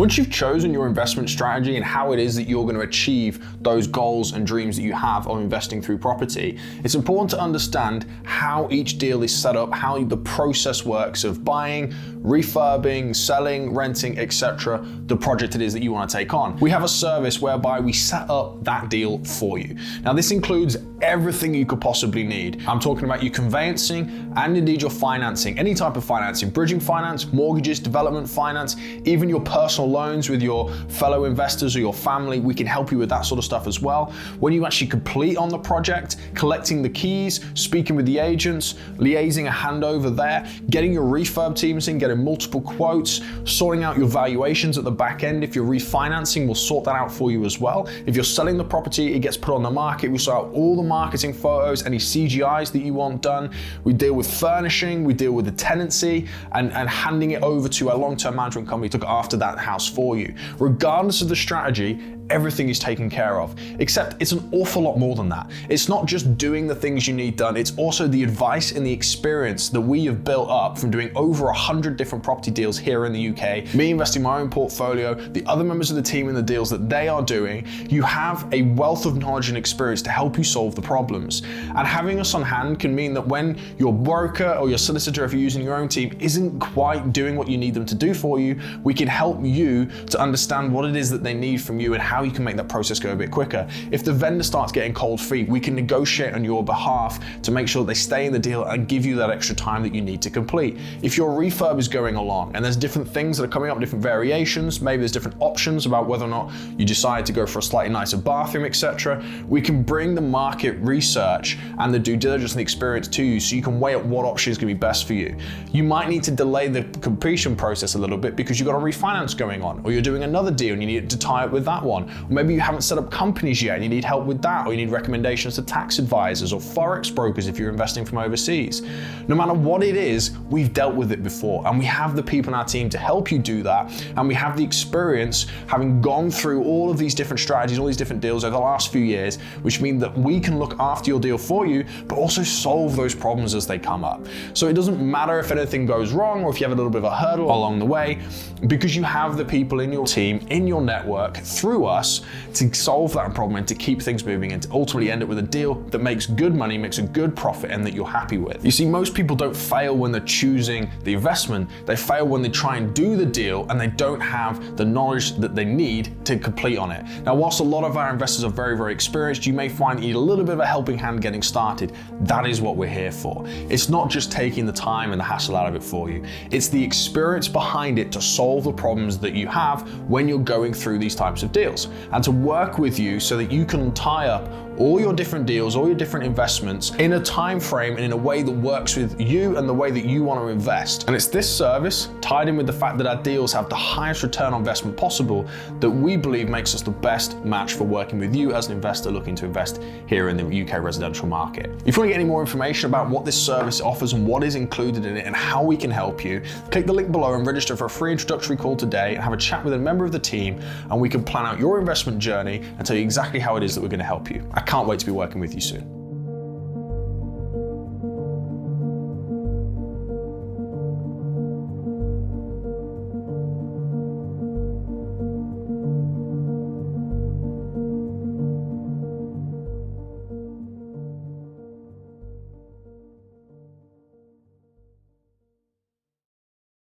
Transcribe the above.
Once you've chosen your investment strategy and how it is that you're going to achieve those goals and dreams that you have of investing through property, it's important to understand how each deal is set up, how the process works of buying, refurbing, selling, renting, etc., the project it is that you want to take on. We have a service whereby we set up that deal for you. Now, this includes everything you could possibly need. I'm talking about your conveyancing and indeed your financing, any type of financing, bridging finance, mortgages, development finance, even your personal loans with your fellow investors or your family. We can help you with that sort of stuff as well. When you actually complete on the project, collecting the keys, speaking with the agents, liaising a handover there, getting your refurb teams in, getting multiple quotes, sorting out your valuations at the back end. If you're refinancing, we'll sort that out for you as well. If you're selling the property, it gets put on the market. We sort out all the marketing photos, any CGIs that you want done. We deal with furnishing, we deal with the tenancy, and handing it over to a long-term management company to look after that house for you. Regardless of the strategy, everything is taken care of, except it's an awful lot more than that. It's not just doing the things you need done, it's also the advice and the experience that we have built up from doing over 100 different property deals here in the UK, me investing my own portfolio, the other members of the team in the deals that they are doing. You have a wealth of knowledge and experience to help you solve the problems. And having us on hand can mean that when your broker or your solicitor, if you're using your own team, isn't quite doing what you need them to do for you, we can help you to understand what it is that they need from you and how you can make that process go a bit quicker. If the vendor starts getting cold feet, we can negotiate on your behalf to make sure that they stay in the deal and give you that extra time that you need to complete. If your refurb is going along and there's different things that are coming up, different variations, maybe there's different options about whether or not you decide to go for a slightly nicer bathroom, etc., we can bring the market research and the due diligence and the experience to you so you can weigh up what option is going to be best for you. You might need to delay the completion process a little bit because you've got a refinance going on, or you're doing another deal and you need to tie up with that one. Or maybe you haven't set up companies yet and you need help with that, or you need recommendations to tax advisors or forex brokers if you're investing from overseas. No matter what it is, we've dealt with it before and we have the people in our team to help you do that, and we have the experience having gone through all of these different strategies, all these different deals over the last few years, which means that we can look after your deal for you, but also solve those problems as they come up. So it doesn't matter if anything goes wrong or if you have a little bit of a hurdle along the way, because you have the people in your team, in your network, through us to solve that problem and to keep things moving and to ultimately end up with a deal that makes good money, makes a good profit, and that you're happy with. You see, most people don't fail when they're choosing the investment. They fail when they try and do the deal and they don't have the knowledge that they need to complete on it. Now, whilst a lot of our investors are very, very experienced, you may find you need a little bit of a helping hand getting started. That is what we're here for. It's not just taking the time and the hassle out of it for you. It's the experience behind it to solve the problems that you have when you're going through these types of deals, and to work with you so that you can tie up all your different deals, all your different investments in a time frame and in a way that works with you and the way that you want to invest. And it's this service, tied in with the fact that our deals have the highest return on investment possible, that we believe makes us the best match for working with you as an investor looking to invest here in the UK residential market. If you want to get any more information about what this service offers and what is included in it and how we can help you, click the link below and register for a free introductory call today and have a chat with a member of the team, and we can plan out your investment journey and tell you exactly how it is that we're going to help you. I can't wait to be working with you soon.